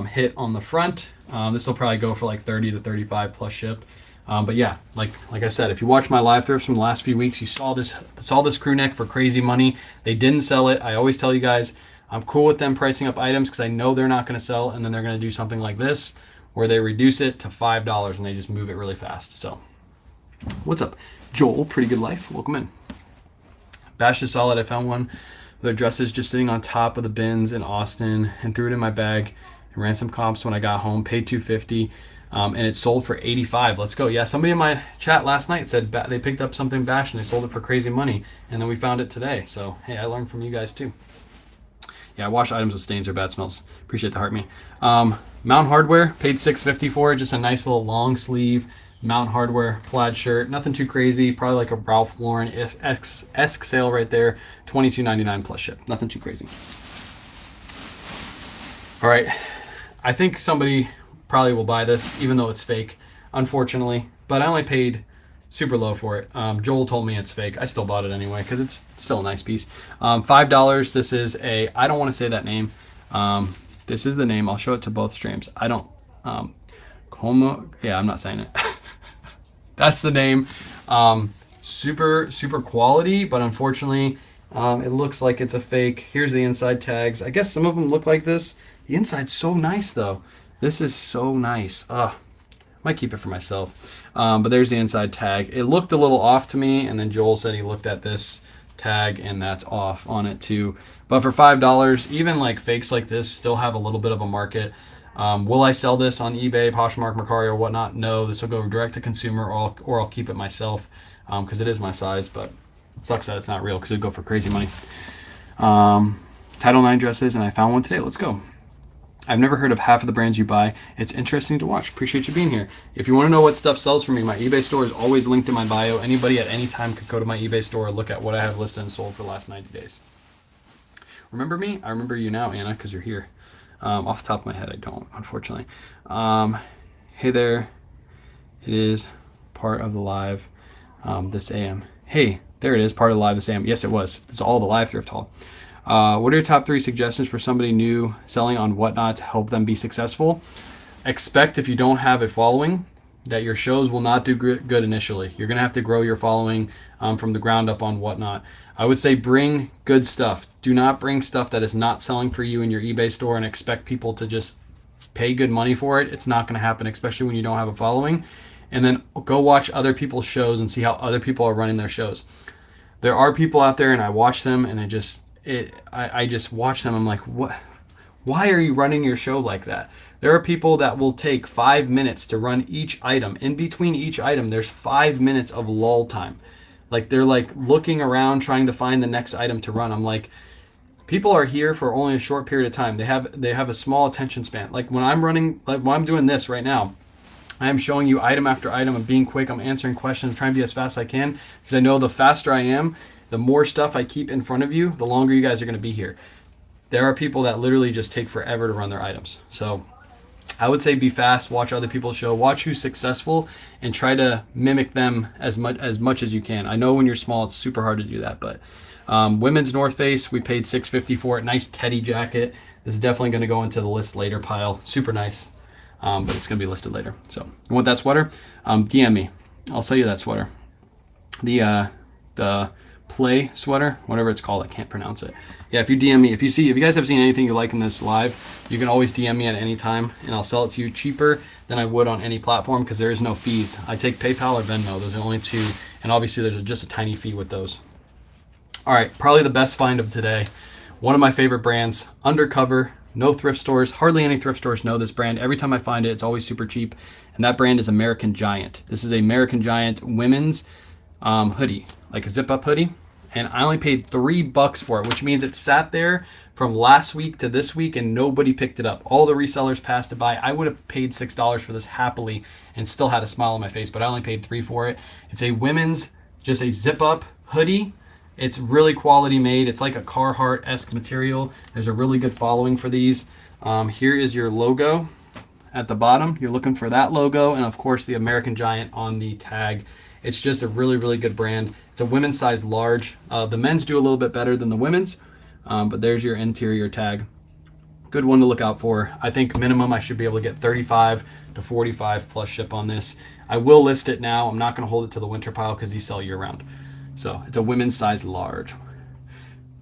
hit on the front. This will probably go for like $30 to $35 plus ship. But yeah, like I said, if you watch my live thrifts from the last few weeks, you saw this crew neck for crazy money. They didn't sell it. I always tell you guys, I'm cool with them pricing up items because I know they're not going to sell, and then they're going to do something like this where they reduce it to $5 and they just move it really fast. So what's up, Joel? Pretty Good Life. Welcome in. Bash is solid. I found one of their dresses just sitting on top of the bins in Austin and threw it in my bag and ran some comps when I got home. Paid $250. And it sold for $85. Let's go. Yeah, somebody in my chat last night said they picked up something Bash and they sold it for crazy money, and then we found it today. So hey, I learned from you guys too. Yeah, I wash items with stains or bad smells. Appreciate the heart me. Mountain Hardware, paid $6.50 for it. Just a nice little long sleeve Mountain Hardware plaid shirt. Nothing too crazy. Probably like a Ralph Lauren-esque sale right there. $22.99 plus ship. Nothing too crazy. All right. I think somebody probably will buy this, even though it's fake, unfortunately. But I only paid super low for it. Joel told me it's fake. I still bought it anyway because it's still a nice piece. $5. This is a. I don't want to say that name. This is the name. I'll show it to both streams. I don't. Como. Yeah, I'm not saying it. That's the name. Super quality, but unfortunately, it looks like it's a fake. Here's the inside tags. I guess some of them look like this. The inside's so nice though. This is so nice. Might keep it for myself. But there's the inside tag. It looked a little off to me, and then Joel said he looked at this tag and that's off on it too. But for $5, even like fakes like this still have a little bit of a market. Will I sell this on eBay, Poshmark, Mercari, or whatnot? No, this will go direct to consumer, or I'll keep it myself because it is my size. But it sucks that it's not real because it'd go for crazy money. Title IX dresses, and I found one today. Let's go. I've never heard of half of the brands you buy. It's interesting to watch. Appreciate you being here. If you want to know what stuff sells for me, my eBay store is always linked in my bio. Anybody at any time could go to my eBay store and look at what I have listed and sold for the last 90 days. Remember me? I remember you now, Anna, because you're here. Off the top of my head, I don't, unfortunately. Hey there. It is part of the live this AM. Hey, there it is, part of the live this AM. Yes, it was. It's all the live thrift haul. What are your top 3 suggestions for somebody new selling on Whatnot to help them be successful? Expect, if you don't have a following, that your shows will not do good initially. You're going to have to grow your following from the ground up on Whatnot. I would say bring good stuff. Do not bring stuff that is not selling for you in your eBay store and expect people to just pay good money for it. It's not going to happen, especially when you don't have a following. And then go watch other people's shows and see how other people are running their shows. There are people out there, and I watch them, and I just watch them. I'm like, what? Why are you running your show like that? There are people that will take 5 minutes to run each item. In between each item, there's 5 minutes of lull time. Like they're like looking around trying to find the next item to run. I'm like, people are here for only a short period of time. They have a small attention span. Like when I'm doing this right now, I am showing you item after item. I'm being quick. I'm answering questions. I'm trying to be as fast as I can because I know the faster I am, the more stuff I keep in front of you, the longer you guys are going to be here. There are people that literally just take forever to run their items. So I would say be fast, watch other people's show, watch who's successful, and try to mimic them as much as you can. I know when you're small, it's super hard to do that, but women's North Face, we paid $6.50 for it. Nice teddy jacket. This is definitely going to go into the list later pile. Super nice, but it's going to be listed later. So you want that sweater? DM me. I'll sell you that sweater. The play sweater, whatever it's called, I can't pronounce it. Yeah, if you DM me, if you guys have seen anything you like in this live, you can always DM me at any time, and I'll sell it to you cheaper than I would on any platform because there is no fees. I take PayPal or Venmo. Those are the only two, and obviously there's just a tiny fee with those. All right, probably the best find of today. One of my favorite brands, Undercover. No thrift stores, hardly any thrift stores know this brand. Every time I find it, it's always super cheap, and that brand is American Giant. This is a American Giant women's hoodie, like a zip-up hoodie. And I only paid $3 for it, which means it sat there from last week to this week and nobody picked it up. All the resellers passed it by. I would have paid $6 for this happily and still had a smile on my face, but I only paid $3 for it. It's a women's, just a zip-up hoodie. It's really quality made. It's like a Carhartt-esque material. There's a really good following for these. Here is your logo at the bottom. You're looking for that logo, and of course the American Giant on the tag. It's just a really, really good brand. It's a women's size large. The men's do a little bit better than the women's, but there's your interior tag. Good one to look out for. I think minimum I should be able to get 35 to 45 plus ship on this. I will list it now. I'm not going to hold it to the winter pile because these sell year round. So it's a women's size large.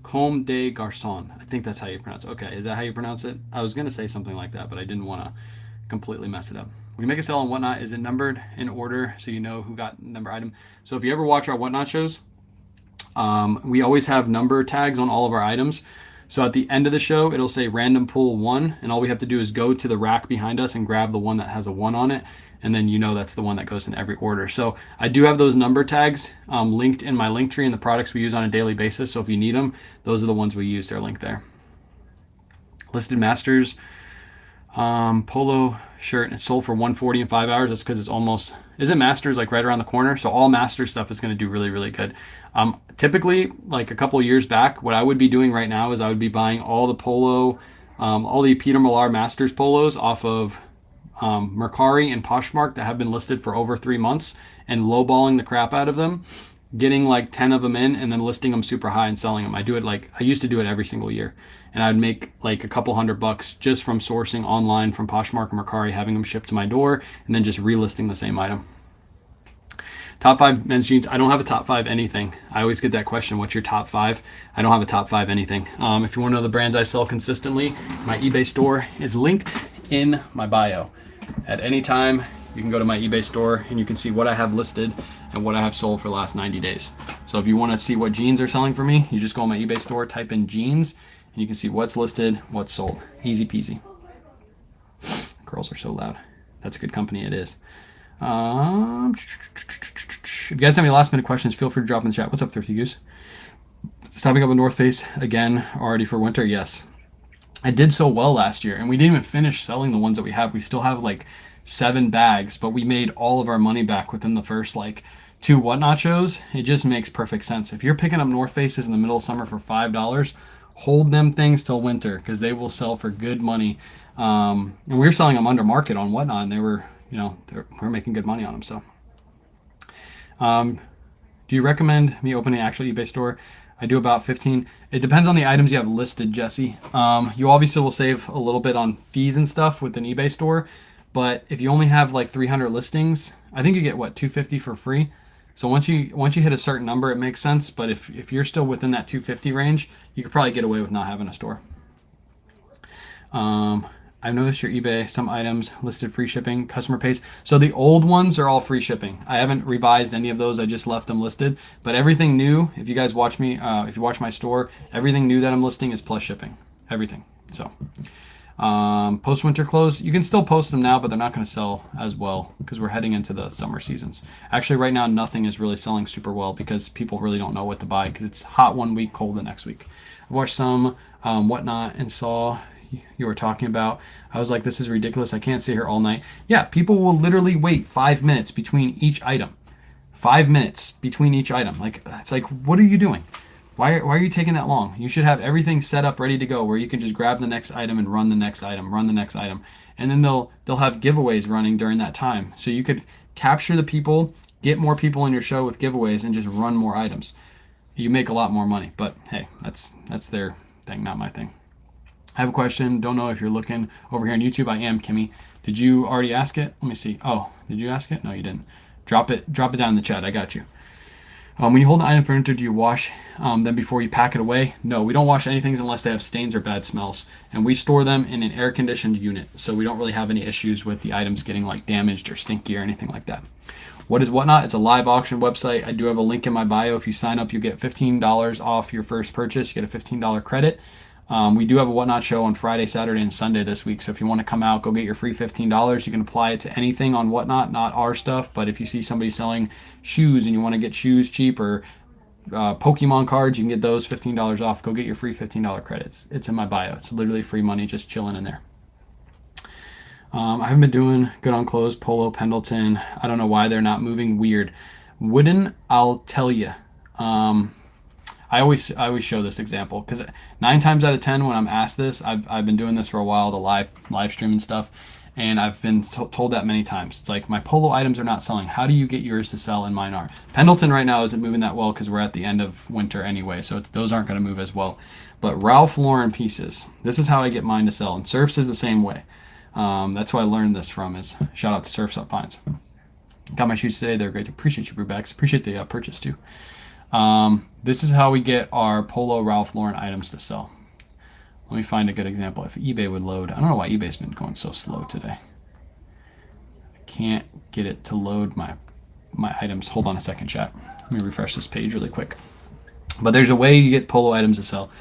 Comme des Garçons. I think that's how you pronounce it. Okay, is that how you pronounce it? I was going to say something like that, but I didn't want to completely mess it up. When you make a sale on Whatnot, is it numbered in order so you know who got number item? So if you ever watch our Whatnot shows, we always have number tags on all of our items. So at the end of the show, it'll say random pull 1, and all we have to do is go to the rack behind us and grab the one that has a 1 on it, and then you know that's the one that goes in every order. So I do have those number tags linked in my link tree and the products we use on a daily basis. So if you need them, those are the ones we use. They're linked there. Listed Masters polo shirt, and it sold for $140 in 5 hours. That's because it's almost, isn't Masters like right around the corner? So all Masters stuff is going to do really, really good. Typically, like a couple of years back, what I would be doing right now is I would be buying all the polo All the Peter Millar Masters polos off of Mercari and Poshmark that have been listed for over 3 months and lowballing the crap out of them, getting like 10 of them in and then listing them super high and selling them. I used to do it every single year, and I'd make like a couple $100 just from sourcing online from Poshmark and Mercari, having them shipped to my door, and then just relisting the same item. Top 5 men's jeans. I don't have a top 5 anything. I always get that question, what's your top 5? I don't have a top 5 anything. If you want to know the brands I sell consistently, my eBay store is linked in my bio. At any time, you can go to my eBay store and you can see what I have listed and what I have sold for the last 90 days. So if you want to see what jeans are selling for me, you just go on my eBay store, type in jeans, and you can see what's listed, what's sold. Easy peasy. Girls are so loud. That's good company, it is. If you guys have any last minute questions, feel free to drop in the chat. What's up, Thrifty Goose? Stopping up with North Face again already for winter? Yes. I did so well last year, and we didn't even finish selling the ones that we have. We still have like 7 bags, but we made all of our money back within the first like 2 Whatnot shows. It just makes perfect sense. If you're picking up North Faces in the middle of summer for $5, hold them things till winter because they will sell for good money. And we were selling them under market on Whatnot, and they were, we're making good money on them. So, do you recommend me opening an actual eBay store? I do about 15. It depends on the items you have listed, Jesse. You obviously will save a little bit on fees and stuff with an eBay store, but if you only have like 300 listings, I think you get what, $250 for free. So once you hit a certain number, it makes sense. But if you're still within that $250 range, you could probably get away with not having a store. I've noticed your eBay, some items listed free shipping, customer pays. So the old ones are all free shipping. I haven't revised any of those. I just left them listed. But everything new, if you guys watch me, if you watch my store, everything new that I'm listing is plus shipping. Everything. So post-winter clothes, you can still post them now, but they're not going to sell as well because we're heading into the summer seasons. Actually, right now, nothing is really selling super well because people really don't know what to buy because it's hot one week, cold the next week. I watched some Whatnot and saw you were talking about. I was like, this is ridiculous. I can't sit here all night. Yeah, people will literally wait 5 minutes between each item. 5 minutes between each item. Like, it's like, what are you doing? Why are you taking that long? You should have everything set up ready to go where you can just grab the next item and run the next item, run the next item. And then they'll have giveaways running during that time. So you could capture the people, get more people in your show with giveaways, and just run more items. You make a lot more money. But hey, that's their thing, not my thing. I have a question. Don't know if you're looking over here on YouTube. I am, Kimmy. Did you already ask it? Let me see. Oh, did you ask it? No, you didn't. Drop it down in the chat. I got you. When you hold an item for winter, do you wash them before you pack it away? No, we don't wash anything unless they have stains or bad smells. And we store them in an air-conditioned unit, so we don't really have any issues with the items getting like damaged or stinky or anything like that. What is Whatnot? It's a live auction website. I do have a link in my bio. If you sign up, you get $15 off your first purchase. You get a $15 credit. We do have a Whatnot show on Friday, Saturday, and Sunday this week. So if you want to come out, go get your free $15. You can apply it to anything on Whatnot, not our stuff. But if you see somebody selling shoes and you want to get shoes cheap or Pokemon cards, you can get those $15 off. Go get your free $15 credits. It's in my bio. It's literally free money just chilling in there. I haven't been doing good on clothes. Polo, Pendleton. I don't know why they're not moving. Weird. Wooden, I'll tell you. I always show this example because 9 times out of 10 when I'm asked this, I've been doing this for a while, the live stream and stuff, and I've been told that many times. It's like, my polo items are not selling. How do you get yours to sell and mine are? Pendleton right now isn't moving that well because we're at the end of winter anyway, so those aren't going to move as well. But Ralph Lauren pieces, this is how I get mine to sell, and Surfs is the same way. That's who I learned this from. Is shout out to Surfs Up Finds. Got my shoes today. They're great. Appreciate you, Brewbags. Appreciate the purchase too. This is how we get our Polo Ralph Lauren items to sell. Let me find a good example. If eBay would load. I don't know why eBay's been going so slow today. I can't get it to load my items. Hold on a second, chat. Let me refresh this page really quick. But there's a way you get Polo items to sell.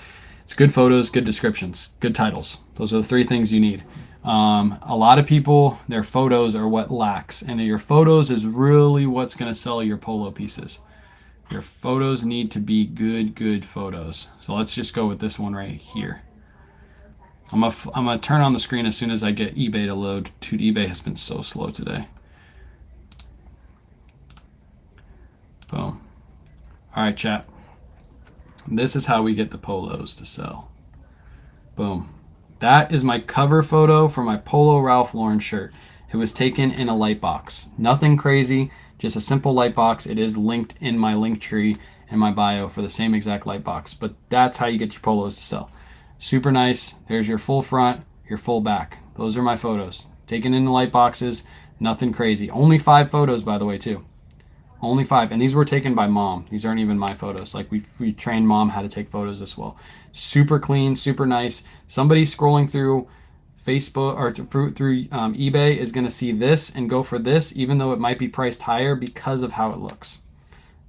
It's good photos, good descriptions, good titles. Those are the 3 things you need. A lot of people, their photos are what lacks. And your photos is really what's going to sell your Polo pieces. Your photos need to be good photos. So let's just go with this one right here. I'm gonna turn on the screen as soon as I get eBay to load. Dude, eBay has been so slow today. Boom. All right, chat. This is how we get the polos to sell. Boom. That is my cover photo for my Polo Ralph Lauren shirt. It was taken in a light box. Nothing crazy, just a simple light box. It is linked in my link tree in my bio for the same exact light box. But that's how you get your polos to sell. Super nice. There's your full front, your full back. Those are my photos. Taken in the light boxes. Nothing crazy. Only 5 photos, by the way, too. Only 5. And these were taken by mom. These aren't even my photos. Like, we trained mom how to take photos as well. Super clean, super nice. Somebody scrolling through Facebook or through eBay is going to see this and go for this, even though it might be priced higher because of how it looks.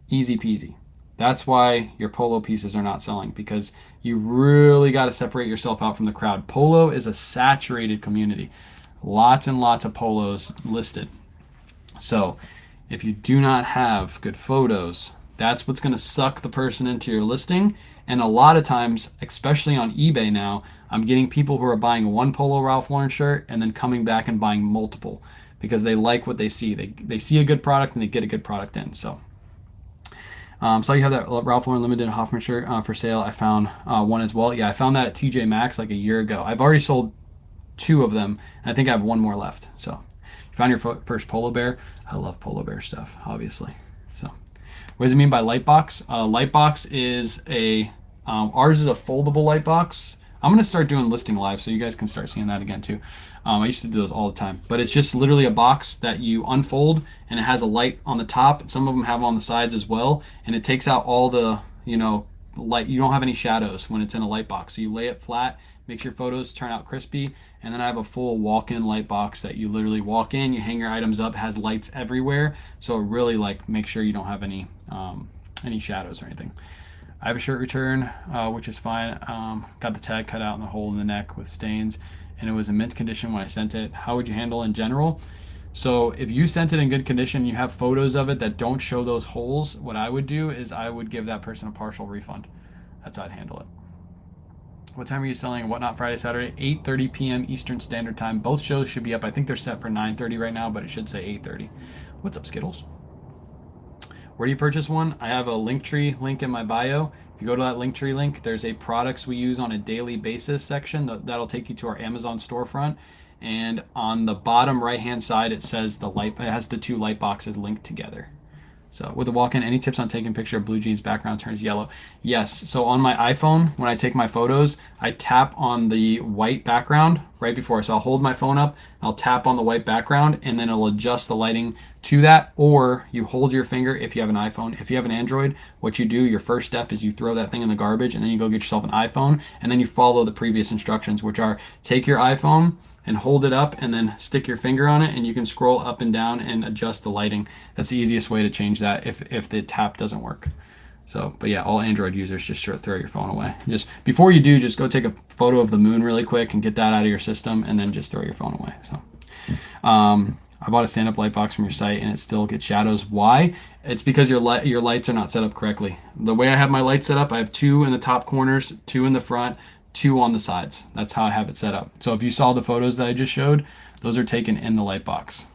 Easy peasy. That's why your polo pieces are not selling, because you really got to separate yourself out from the crowd. Polo is a saturated community. Lots and lots of polos listed. So if you do not have good photos, that's what's going to suck the person into your listing. And a lot of times, especially on eBay now, I'm getting people who are buying one Polo Ralph Lauren shirt and then coming back and buying multiple because they like what they see. They see a good product and they get a good product in. So you have that Ralph Lauren Limited Hoffman shirt for sale. I found one as well. Yeah, I found that at TJ Maxx like a year ago. I've already sold 2 of them, and I think I have 1 more left. So you found your first Polo Bear. I love Polo Bear stuff, obviously. So what does it mean by light box? Light box is ours is a foldable light box. I'm going to start doing listing live so you guys can start seeing that again too. I used to do those all the time, but it's just literally a box that you unfold and it has a light on the top. Some of them have on the sides as well, and it takes out all the, light. You don't have any shadows when it's in a light box. So you lay it flat, makes your photos turn out crispy, and then I have a full walk-in light box that you literally walk in, you hang your items up, it has lights everywhere, so it really makes sure you don't have any shadows or anything. I have a shirt return, which is fine. Got the tag cut out in the hole in the neck with stains, and it was in mint condition when I sent it. How would you handle in general? So if you sent it in good condition, you have photos of it that don't show those holes, what I would do is I would give that person a partial refund. That's how I'd handle it. What time are you selling Whatnot Friday, Saturday? 8:30 p.m. Eastern Standard Time. Both shows should be up. I think they're set for 9:30 right now, but it should say 8:30. What's up, Skittles? Where do you purchase one? I have a Linktree link in my bio. If you go to that Linktree link, there's a products we use on a daily basis section that'll take you to our Amazon storefront. And on the bottom right-hand side, it says it has the 2 light boxes linked together. So with the walk-in, any tips on taking a picture of blue jeans background turns yellow? Yes. So on my iPhone, when I take my photos, I tap on the white background right before. So I'll hold my phone up, I'll tap on the white background, and then it'll adjust the lighting to that. Or you hold your finger if you have an iPhone. If you have an Android, what you do, your first step is you throw that thing in the garbage, and then you go get yourself an iPhone, and then you follow the previous instructions, which are take your iPhone and hold it up and then stick your finger on it, and you can scroll up and down and adjust the lighting. That's the easiest way to change that if the tap doesn't work. So, but yeah, all Android users, just throw your phone away. Just before you do, just go take a photo of the moon really quick and get that out of your system, and then just throw your phone away. So I bought a stand-up light box from your site and it still gets shadows. Why? It's because your lights are not set up correctly. The way I have my lights set up, I have 2 in the top corners, 2 in the front, 2 on the sides. That's how I have it set up. So if you saw the photos that I just showed, those are taken in the light box.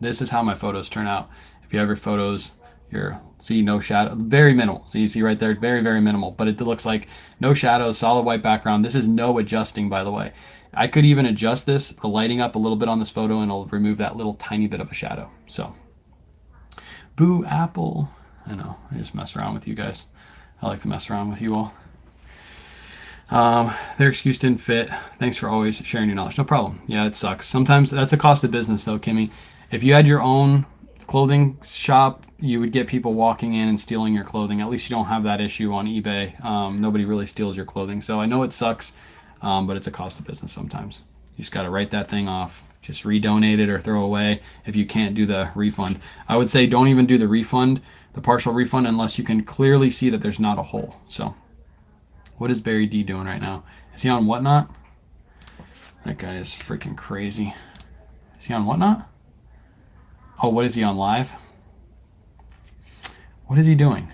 This is how my photos turn out. If you have your photos, see no shadow, very minimal. So you see right there, very, very minimal, but it looks like no shadows, solid white background. This is no adjusting, by the way. I could even adjust the lighting up a little bit on this photo, and it'll remove that little tiny bit of a shadow. So, boo Apple. I know, I just mess around with you guys. I like to mess around with you all. Their excuse didn't fit. Thanks for always sharing your knowledge. No problem. Yeah, it sucks. Sometimes that's a cost of business though, Kimmy. If you had your own clothing shop, you would get people walking in and stealing your clothing. At least you don't have that issue on eBay. Nobody really steals your clothing. So I know it sucks, but it's a cost of business sometimes. You just got to write that thing off. Just redonate it or throw away if you can't do the refund. I would say don't even do the partial refund, unless you can clearly see that there's not a hole. So what is Barry D doing right now? Is he on Whatnot? That guy is freaking crazy. Is he on Whatnot? Oh, what is he on live? What is he doing?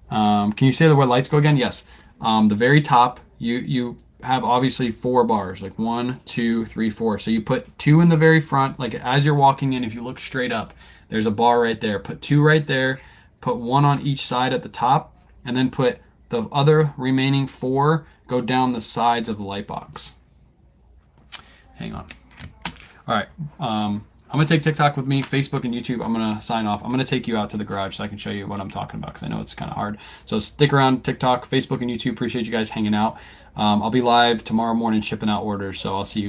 Can you say the word lights go again? Yes. The very top, you have obviously 4 bars, like 1, 2, 3, 4. So you put 2 in the very front, like as you're walking in, if you look straight up, there's a bar right there. Put 2 right there, put 1 on each side at the top, and then put the other remaining 4 go down the sides of the light box. Hang on. All right. I'm going to take TikTok with me, Facebook and YouTube. I'm going to sign off. I'm going to take you out to the garage so I can show you what I'm talking about because I know it's kind of hard. So stick around, TikTok, Facebook, and YouTube. Appreciate you guys hanging out. I'll be live tomorrow morning shipping out orders, so I'll see you